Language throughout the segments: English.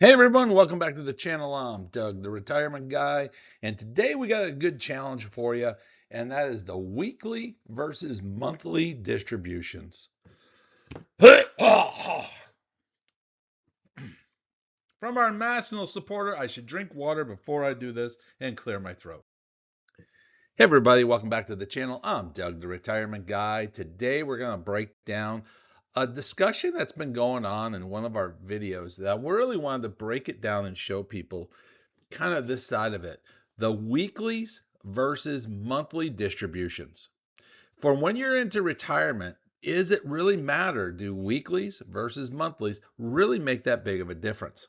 Hey everyone, welcome back to the channel. I'm Doug, the retirement guy, and today we got a good challenge for you, and that is the weekly versus monthly distributions. From our national supporter, I should drink water before I do this and clear my throat. Hey everybody, welcome back to the channel. I'm Doug, the retirement guy. Today we're going to break down a discussion that's been going on in one of our videos that we really wanted to break it down and show people kind of this side of it, the weeklies versus monthly distributions. For when you're into retirement, is it really matter? Do weeklies versus monthlies really make that big of a difference?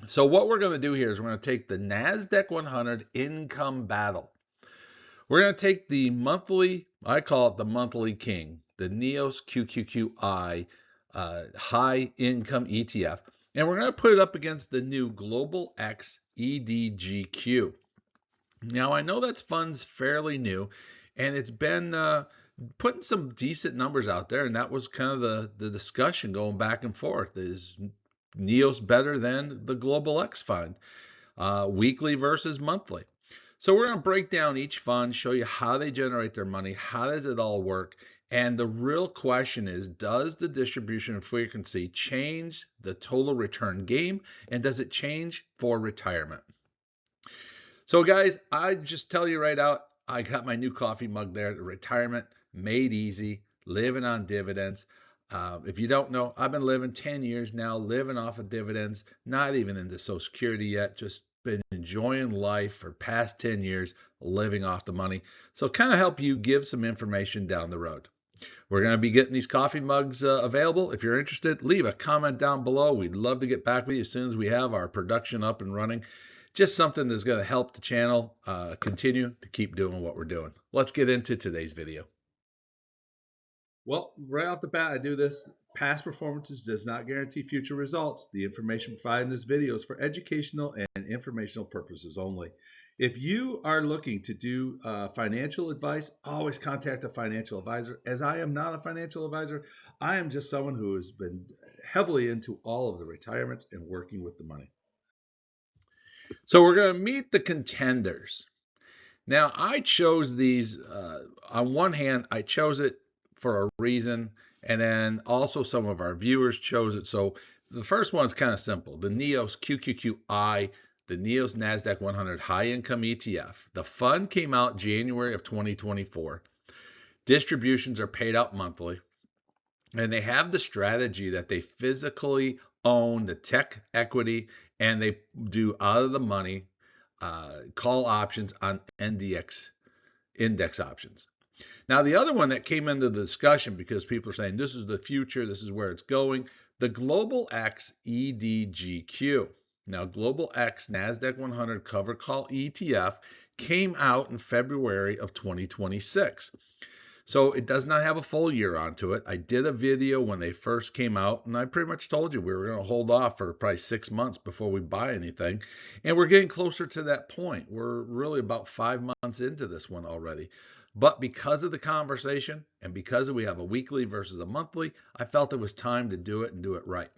So what we're going to do here is we're going to take the Nasdaq 100 income battle. We're going to take the monthly, I call it the monthly king, the NEOS QQQI high income ETF, and we're going to put it up against the new Global X EDGQ. Now, I know that fund's fairly new, and it's been putting some decent numbers out there, and that was kind of the discussion going back and forth. Is NEOS better than the Global X fund, weekly versus monthly? So we're going to break down each fund, show you how they generate their money, how does it all work, and the real question is, does the distribution frequency change the total return game, and does it change for retirement? So guys, I just tell you right out, I got my new coffee mug there, the retirement made easy, living on dividends. If you don't know, I've been living 10 years now, living off of dividends, not even into Social Security yet, just been enjoying life for past 10 years, living off the money. So kind of help you give some information down the road. We're going to be getting these coffee mugs available. If you're interested, leave a comment down below. We'd love to get back with you as soon as we have our production up and running. Just something that's going to help the channel continue to keep doing what we're doing. Let's get into today's video. Well, right off the bat, I do this. Past performances does not guarantee future results. The information provided in this video is for educational and informational purposes only. If you are looking to do financial advice, always contact a financial advisor. As I am not a financial advisor, I am just someone who has been heavily into all of the retirements and working with the money. So we're going to meet the contenders. Now, I chose these, on one hand, I chose it for a reason, and then also some of our viewers chose it. So the first one is kind of simple. The NEOS QQQI, the NEOS Nasdaq 100 High Income ETF. The fund came out January of 2024. Distributions are paid out monthly, and they have the strategy that they physically own the tech equity, and they do out of the money call options on NDX index options. Now, the other one that came into the discussion because people are saying this is the future, this is where it's going, the Global X EDGQ. Now, Global X Nasdaq 100 covered call ETF came out in February of 2026. So it does not have a full year onto it. I did a video when they first came out, and I pretty much told you we were going to hold off for probably 6 months before we buy anything. And we're getting closer to that point. We're really about 5 months into this one already. But because of the conversation and because we have a weekly versus a monthly, I felt it was time to do it and do it right.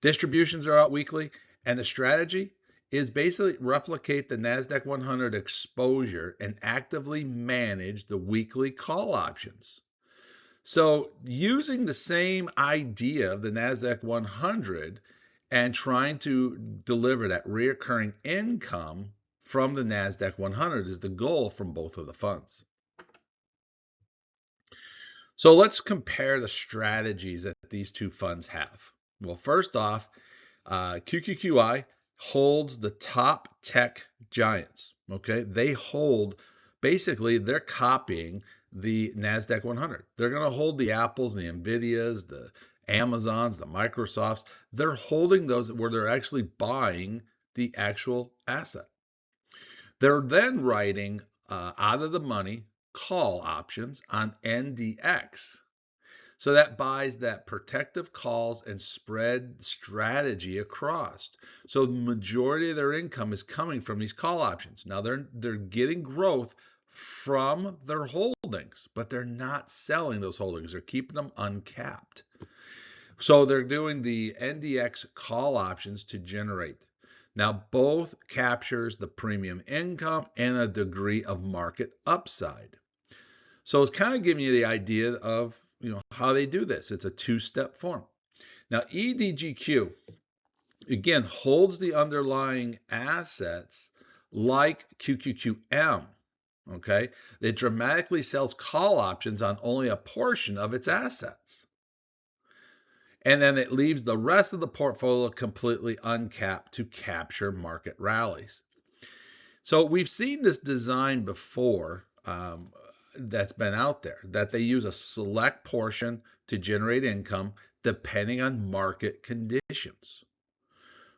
Distributions are out weekly, and the strategy is basically replicate the NASDAQ 100 exposure and actively manage the weekly call options. So using the same idea of the NASDAQ 100 and trying to deliver that reoccurring income from the NASDAQ 100 is the goal from both of the funds. So let's compare the strategies that these two funds have. Well, first off, QQQI holds the top tech giants. Okay, they hold, basically they're copying the Nasdaq 100. They're going to hold the Apples, the Nvidias, the Amazons, the Microsofts. They're holding those where they're actually buying the actual asset. They're then writing out of the money call options on NDX. So that buys that protective calls and spread strategy across. So the majority of their income is coming from these call options. Now they're getting growth from their holdings, but they're not selling those holdings. They're keeping them uncapped. So they're doing the NDX call options to generate. Now, both captures the premium income and a degree of market upside. So it's kind of giving you the idea of how they do this. It's a two-step form. Now, EDGQ, again, holds the underlying assets like QQQM. Okay, it dramatically sells call options on only a portion of its assets. And then it leaves the rest of the portfolio completely uncapped to capture market rallies. So we've seen this design before that's been out there, that they use a select portion to generate income depending on market conditions.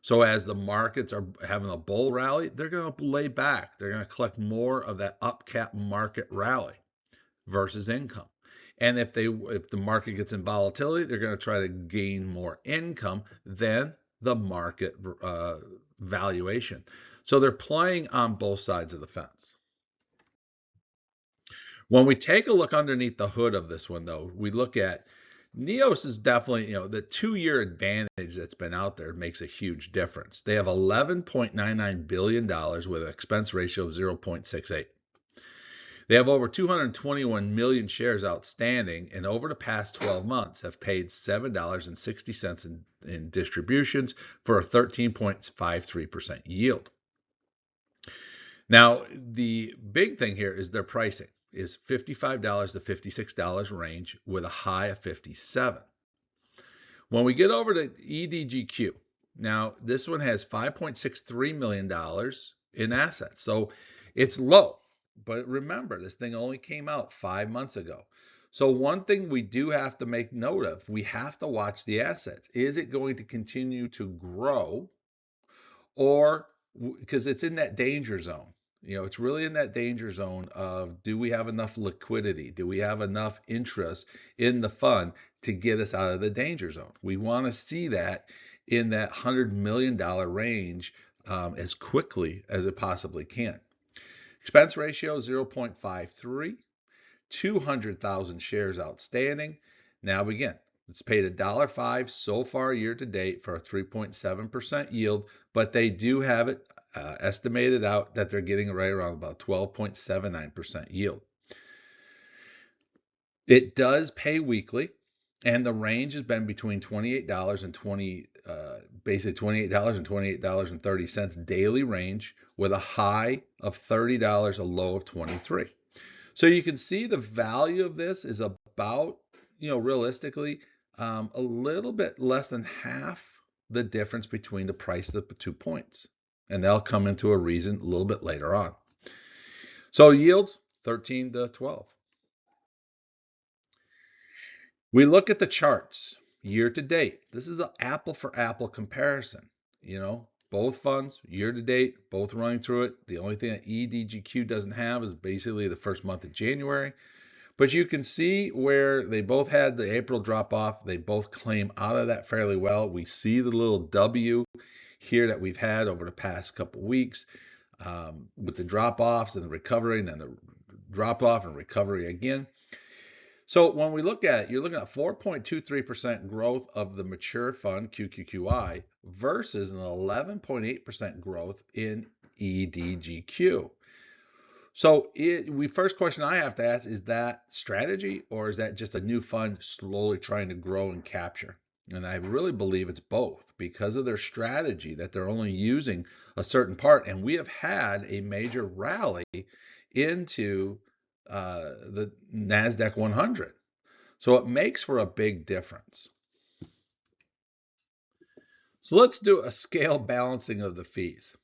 So as the markets are having a bull rally, they're going to lay back. They're going to collect more of that upcap market rally versus income. And if the market gets in volatility, they're going to try to gain more income than the market valuation. So they're playing on both sides of the fence. When we take a look underneath the hood of this one, though, we look at NEOS is definitely, the 2-year advantage that's been out there makes a huge difference. They have $11.99 billion with an expense ratio of 0.68. They have over 221 million shares outstanding, and over the past 12 months have paid $7.60 in distributions for a 13.53% yield. Now, the big thing here is their pricing is $55 to $56 range with a high of 57. When we get over to EDGQ, now this one has $5.63 million in assets. So it's low. But remember, this thing only came out 5 months ago. So one thing we do have to make note of, we have to watch the assets. Is it going to continue to grow? Or because it's in that danger zone. It's really in that danger zone of, do we have enough liquidity? Do we have enough interest in the fund to get us out of the danger zone? We want to see that in that $100 million range as quickly as it possibly can. Expense ratio 0.53, 200,000 shares outstanding. Now again, it's paid $1.05 so far year to date for a 3.7% yield, but they do have it estimated out that they're getting right around about 12.79% yield. It does pay weekly, and the range has been between $28 and basically $28 and $28.30 daily range, with a high of $30, a low of 23. So you can see the value of this is about, realistically, a little bit less than half the difference between the price of the 2 points. And they'll come into a reason a little bit later on. So yields 13 to 12. We look at the charts year to date. This is an apple for apple comparison. Both funds year to date, both running through it. The only thing that EDGQ doesn't have is basically the first month of January. But you can see where they both had the April drop off. They both claim out of that fairly well. We see the little W here that we've had over the past couple weeks with the drop offs and the recovery, and then the drop off and recovery again. So when we look at it, you're looking at 4.23% growth of the mature fund, QQQI, versus an 11.8% growth in EDGQ. So first question I have to ask, is that strategy, or is that just a new fund slowly trying to grow and capture? And I really believe it's both, because of their strategy that they're only using a certain part. And we have had a major rally into the Nasdaq 100. So it makes for a big difference. So let's do a scale balancing of the fees.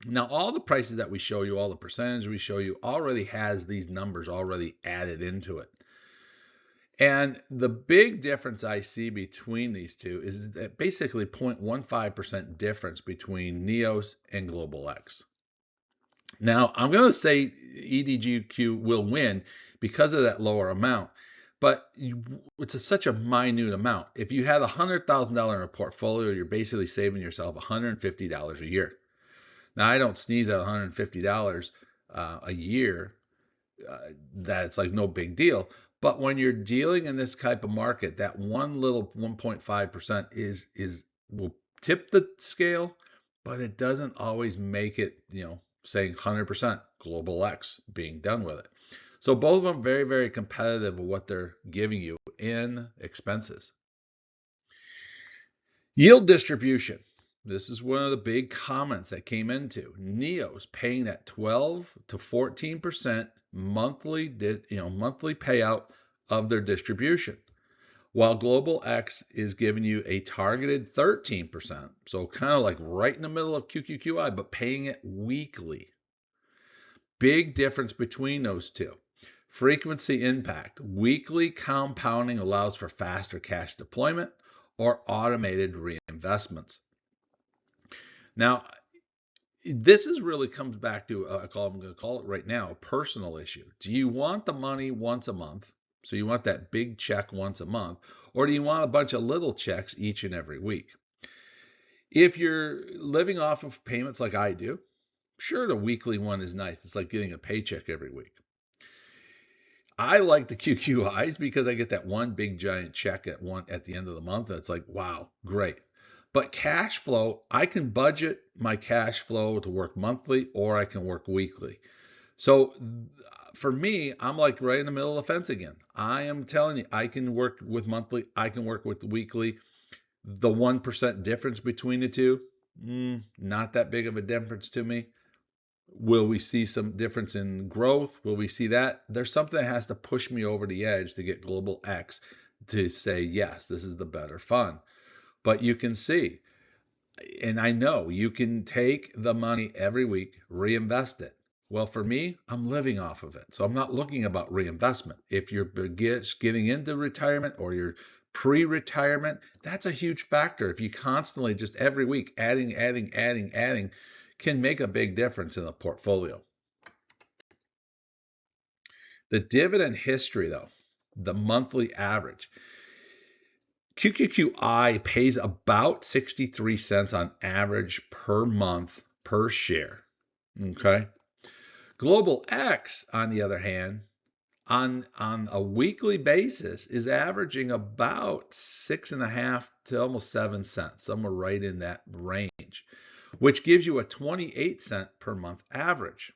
Now, all the prices that we show you, all the percentage we show you, already has these numbers already added into it. And the big difference I see between these two is that basically 0.15% difference between NEOS and Global X. Now, I'm going to say EDGQ will win because of that lower amount, but it's such a minute amount. If you had $100,000 in a portfolio, you're basically saving yourself $150 a year. Now, I don't sneeze at $150 a year. That's like no big deal. But when you're dealing in this type of market, that one little 1.5% will tip the scale, but it doesn't always make it, saying 100% global X being done with it. So both of them very, very competitive with what they're giving you in expenses. Yield distribution. This is one of the big comments that came into NEOS paying that 12 to 14% monthly payout of their distribution, while Global X is giving you a targeted 13%. So kind of like right in the middle of QQQI, but paying it weekly. Big difference between those two. Frequency impact. Weekly compounding allows for faster cash deployment or automated reinvestments. Now, this really comes back to, I'm going to call it right now, a personal issue. Do you want the money once a month? So you want that big check once a month, or do you want a bunch of little checks each and every week? If you're living off of payments like I do, sure, the weekly one is nice. It's like getting a paycheck every week. I like the QQIs because I get that one big giant check at the end of the month. It's like, wow, great. But cash flow, I can budget my cash flow to work monthly or I can work weekly. So for me, I'm like right in the middle of the fence again. I am telling you, I can work with monthly, I can work with weekly. The 1% difference between the two, not that big of a difference to me. Will we see some difference in growth? Will we see that? There's something that has to push me over the edge to get Global X to say, yes, this is the better fund. But you can see, and I know you can take the money every week, reinvest it. Well, for me, I'm living off of it. So I'm not looking about reinvestment. If you're getting into retirement or you're pre-retirement, that's a huge factor. If you constantly just every week adding, can make a big difference in the portfolio. The dividend history, though, the monthly average. QQQI pays about 63 cents on average per month per share. Okay. Global X, on the other hand, on a weekly basis is averaging about 6.5 to almost 7 cents, somewhere right in that range, which gives you a 28-cent per month average.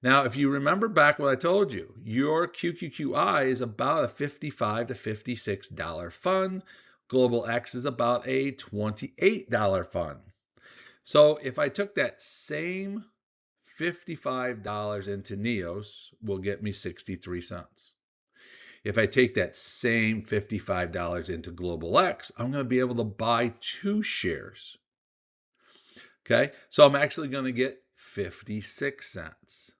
Now, if you remember back what I told you, your QQQI is about a $55 to $56 fund. Global X is about a $28 fund. So if I took that same $55 into NEOS, will get me 63 cents. If I take that same $55 into Global X, I'm going to be able to buy 2 shares. Okay, so I'm actually going to get 56 cents.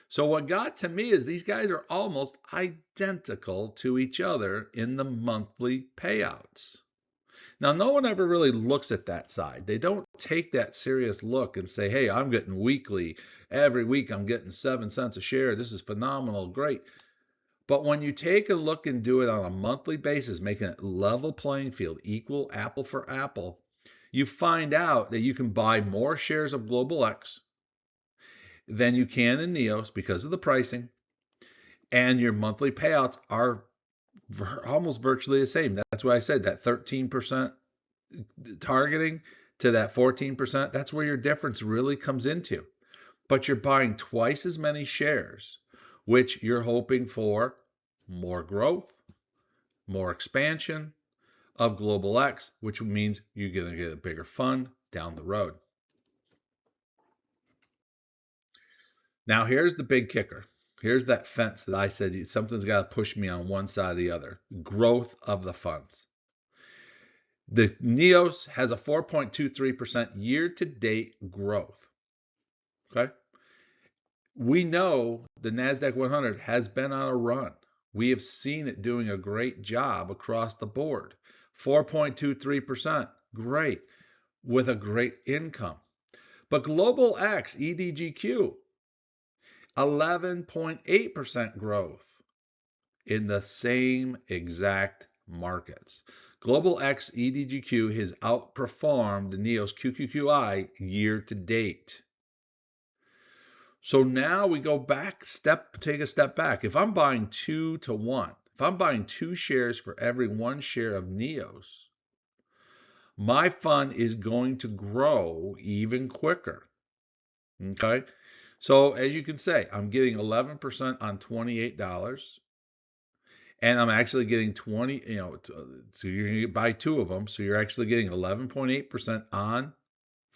So what got to me is these guys are almost identical to each other in the monthly payouts. Now, no one ever really looks at that side. They don't take that serious look and say, hey, I'm getting weekly. Every week I'm getting 7 cents a share. This is phenomenal, great. But when you take a look and do it on a monthly basis, making it level playing field, equal apple for apple, you find out that you can buy more shares of Global X than you can in NEOS because of the pricing, and your monthly payouts are almost virtually the same. That's why I said that 13% targeting to that 14%, that's where your difference really comes into. But you're buying twice as many shares, which you're hoping for more growth, more expansion of Global X, which means you're going to get a bigger fund down the road. Now, here's the big kicker. Here's that fence that I said something's got to push me on one side or the other. Growth of the funds. The NEOS has a 4.23% year-to-date growth. Okay? We know the Nasdaq 100 has been on a run. We have seen it doing a great job across the board. 4.23%, great, with a great income. But Global X, EDGQ, 11.8% growth in the same exact markets. Global X EDGQ has outperformed the NEOS QQQI year to date. So now we go back, take a step back. If I'm buying 2 to 1, if I'm buying 2 shares for every 1 share of NEOS, my fund is going to grow even quicker. Okay? So as you can say, I'm getting 11% on $28, and I'm actually getting 20, so you're going to buy 2 of them, so you're actually getting 11.8% on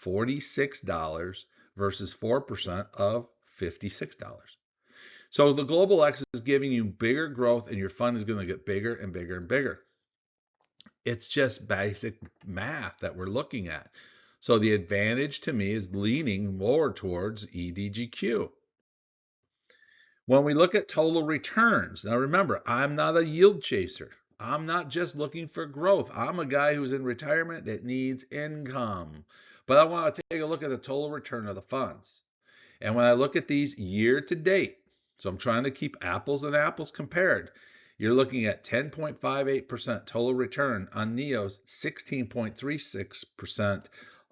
$46 versus 4% of $56. So the Global X is giving you bigger growth, and your fund is going to get bigger and bigger and bigger. It's just basic math that we're looking at. So the advantage to me is leaning more towards EDGQ. When we look at total returns, now remember, I'm not a yield chaser. I'm not just looking for growth. I'm a guy who's in retirement that needs income. But I want to take a look at the total return of the funds. And when I look at these year to date, so I'm trying to keep apples and apples compared, you're looking at 10.58% total return on NEOS, 16.36%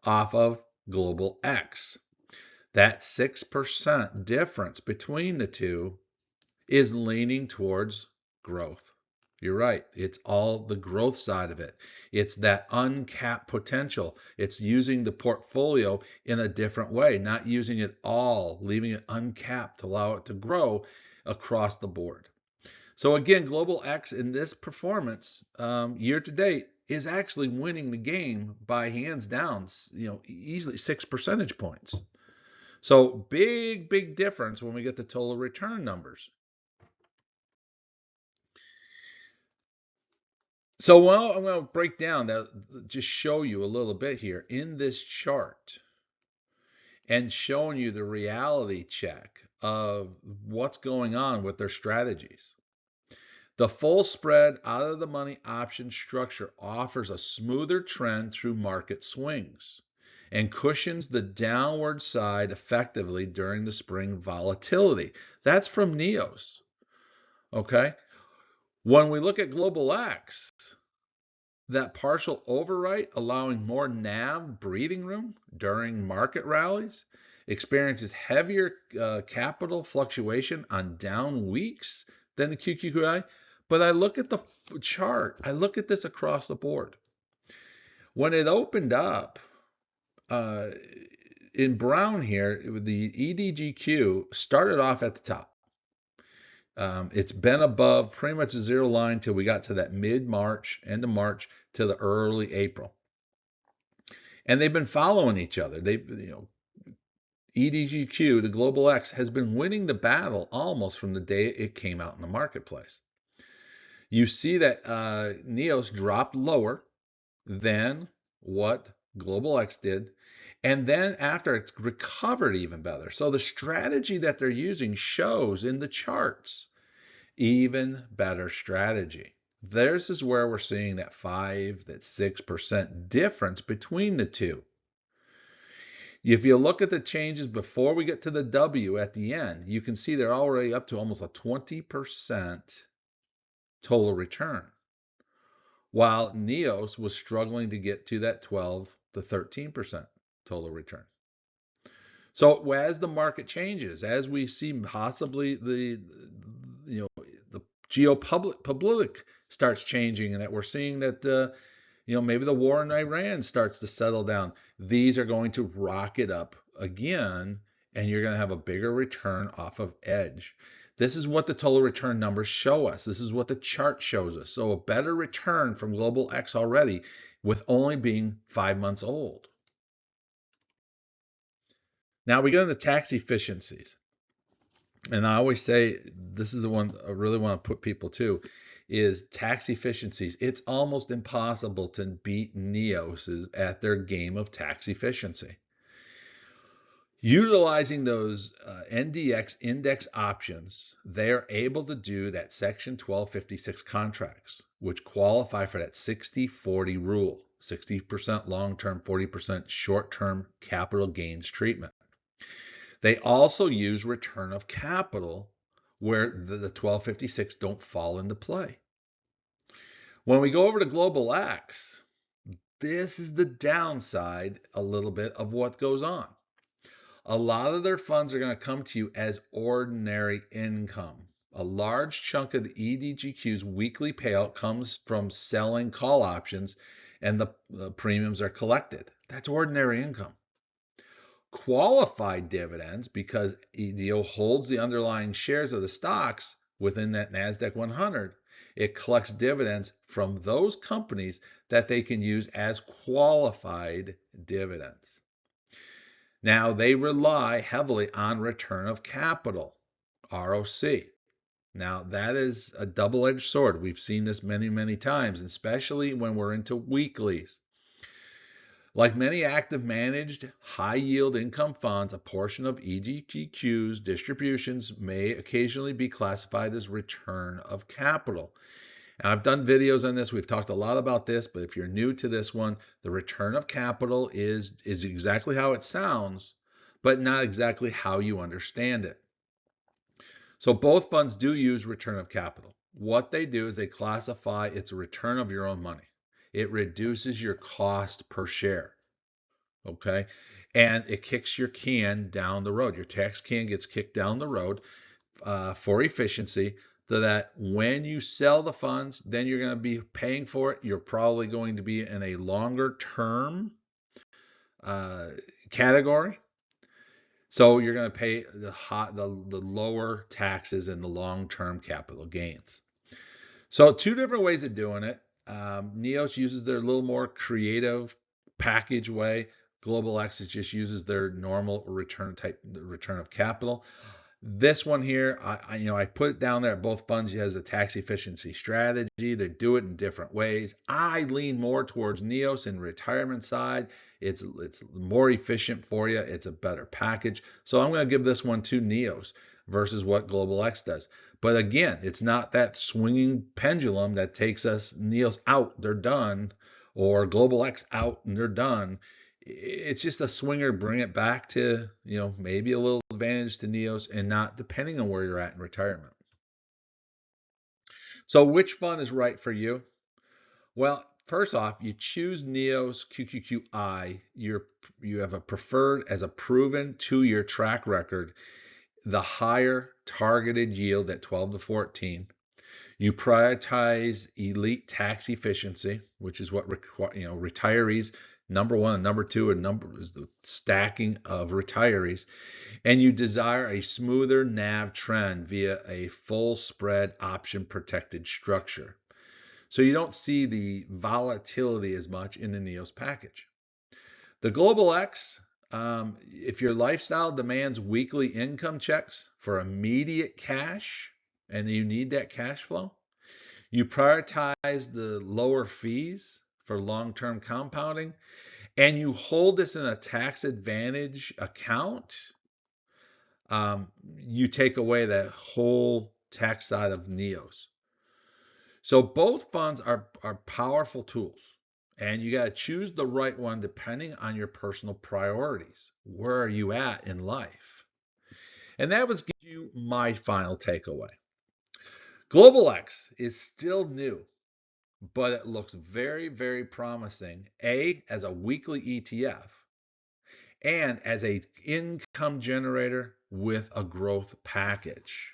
off of Global X. That 6% difference between the two is leaning towards growth. You're right. It's all the growth side of it. It's that uncapped potential. It's using the portfolio in a different way, not using it all, leaving it uncapped to allow it to grow across the board. So again, Global X in this performance year to date is actually winning the game by hands down, easily 6 percentage points. So big difference when we get the total return numbers. So I'm going to break down that, just show you a little bit here in this chart and showing you the reality check of what's going on with their strategies. The full spread out of the money option structure offers a smoother trend through market swings and cushions the downward side effectively during the spring volatility. That's from NEOS. Okay. When we look at Global X, that partial overwrite, allowing more NAV breathing room during market rallies, experiences heavier capital fluctuation on down weeks than the QQQI. But I look at the chart, I look at this across the board. When it opened up in brown here, the EDGQ started off at the top. It's been above pretty much the zero line till we got to that mid-March, end of March, to the early April. And they've been following each other. EDGQ, the Global X, has been winning the battle almost from the day it came out in the marketplace. You see that NEOS dropped lower than what Global X did. And then after, it's recovered even better. So the strategy that they're using shows in the charts even better strategy. This is where we're seeing that 6% difference between the two. If you look at the changes before we get to the W at the end, you can see they're already up to almost a 20% total return, while NEOS was struggling to get to that 12 to 13% total return. So as the market changes, as we see possibly the geopolitical starts changing, and that we're seeing that maybe the war in Iran starts to settle down, these are going to rocket up again, and you're going to have a bigger return off of edge. This is what the total return numbers show us. This is what the chart shows us. So a better return from Global X already with only being 5 months old. Now we get into tax efficiencies. And I always say, this is the one I really want to put people to, is tax efficiencies. It's almost impossible to beat NEOS at their game of tax efficiency. Utilizing those NDX index options, they're able to do that Section 1256 contracts, which qualify for that 60-40 rule, 60% long-term, 40% short-term capital gains treatment. They also use return of capital where the 1256 don't fall into play. When we go over to Global X, this is the downside a little bit of what goes on. A lot of their funds are going to come to you as ordinary income. A large chunk of the EDGQ's weekly payout comes from selling call options, and the premiums are collected. That's ordinary income. Qualified dividends, because EDO holds the underlying shares of the stocks within that Nasdaq 100, it collects dividends from those companies that they can use as qualified dividends. Now, they rely heavily on return of capital, ROC. Now, that is a double-edged sword. We've seen this many, many times, especially when we're into weeklies. Like many active managed high-yield income funds, a portion of EDGQ's distributions may occasionally be classified as return of capital. And I've done videos on this. We've talked a lot about this, but if you're new to this one, the return of capital is exactly how it sounds, but not exactly how you understand it. So both funds do use return of capital. What they do is they classify it's a return of your own money. It reduces your cost per share. Okay, and it kicks your can down the road. Your tax can gets kicked down the road for efficiency, so that when you sell the funds, then you're going to be paying for it. You're probably going to be in a longer term category, so you're going to pay the lower taxes and the long-term capital gains. So two different ways of doing it. NEOS uses their little more creative package way. Global X just uses their normal return of capital. This one here, I put it down there at both funds as a tax efficiency strategy. They do it in different ways. I lean more towards NEOS in retirement side. It's more efficient for you. It's a better package. So I'm going to give this one to NEOS versus what Global X does. But again, it's not that swinging pendulum that takes us NEOS out, they're done, or Global X out and they're done. It's just a swinger, bring it back to, maybe a little advantage to NEOS and not depending on where you're at in retirement. So which fund is right for you? Well, first off, you choose NEOS QQQI. You have a preferred as a proven 2-year track record, the higher targeted yield at 12 to 14. You prioritize elite tax efficiency, which is what retirees, number one and number two, is the stacking of retirees. And you desire a smoother NAV trend via a full spread option protected structure. So you don't see the volatility as much in the NEOS package. The Global X, if your lifestyle demands weekly income checks for immediate cash and you need that cash flow, you prioritize the lower fees for long-term compounding, and you hold this in a tax advantage account, you take away that whole tax side of NEOS. So both funds are powerful tools, and you got to choose the right one depending on your personal priorities. Where are you at in life? And that would give you my final takeaway. Global X is still new, but it looks very, very promising, as a weekly ETF and as an income generator with a growth package.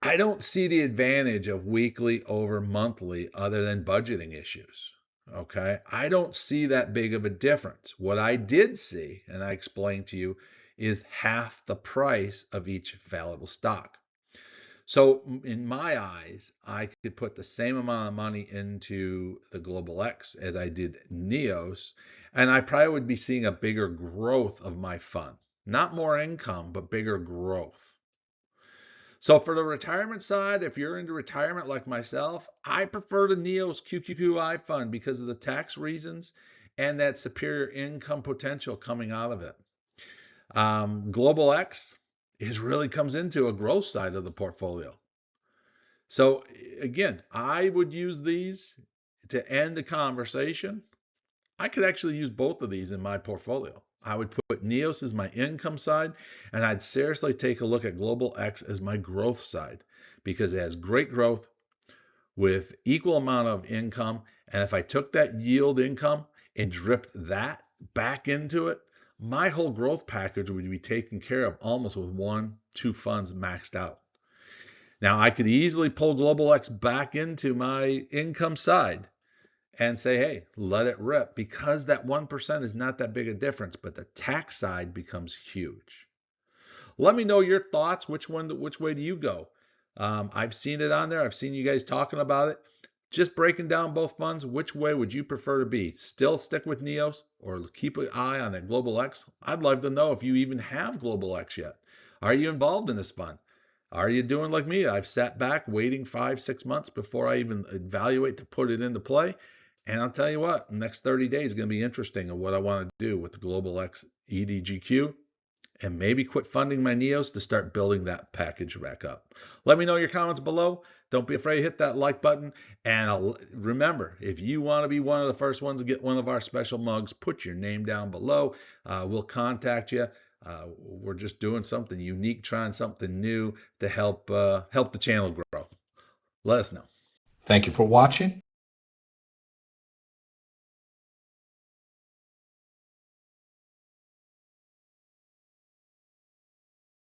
I don't see the advantage of weekly over monthly other than budgeting issues. Okay, I don't see that big of a difference. What I did see, and I explained to you, is half the price of each valuable stock. So in my eyes, I could put the same amount of money into the Global X as I did NEOS, and I probably would be seeing a bigger growth of my fund. Not more income, but bigger growth. So for the retirement side, if you're into retirement like myself, I prefer the NEOS QQQI fund because of the tax reasons and that superior income potential coming out of it. Global X really comes into a growth side of the portfolio. So again, I would use these to end the conversation. I could actually use both of these in my portfolio. I would put NEOS as my income side, and I'd seriously take a look at Global X as my growth side because it has great growth with equal amount of income. And if I took that yield income and dripped that back into it, my whole growth package would be taken care of almost with 1-2 funds maxed out. Now, I could easily pull Global X back into my income side and say, hey, let it rip, because that 1% is not that big a difference, but the tax side becomes huge. Let me know your thoughts. Which way do you go? I've seen it on there. I've seen you guys talking about it. Just breaking down both funds, which way would you prefer to be? Still stick with NEOS or keep an eye on that Global X? I'd love to know if you even have Global X yet. Are you involved in this fund? Are you doing like me? I've sat back waiting 5-6 months before I even evaluate to put it into play. And I'll tell you what, the next 30 days is going to be interesting of what I want to do with the Global X EDGQ, and maybe quit funding my NEOS to start building that package back up. Let me know your comments below. Don't be afraid to hit that like button. And remember, if you want to be one of the first ones to get one of our special mugs, put your name down below. We'll contact you. We're just doing something unique, trying something new to help the channel grow. Let us know. Thank you for watching.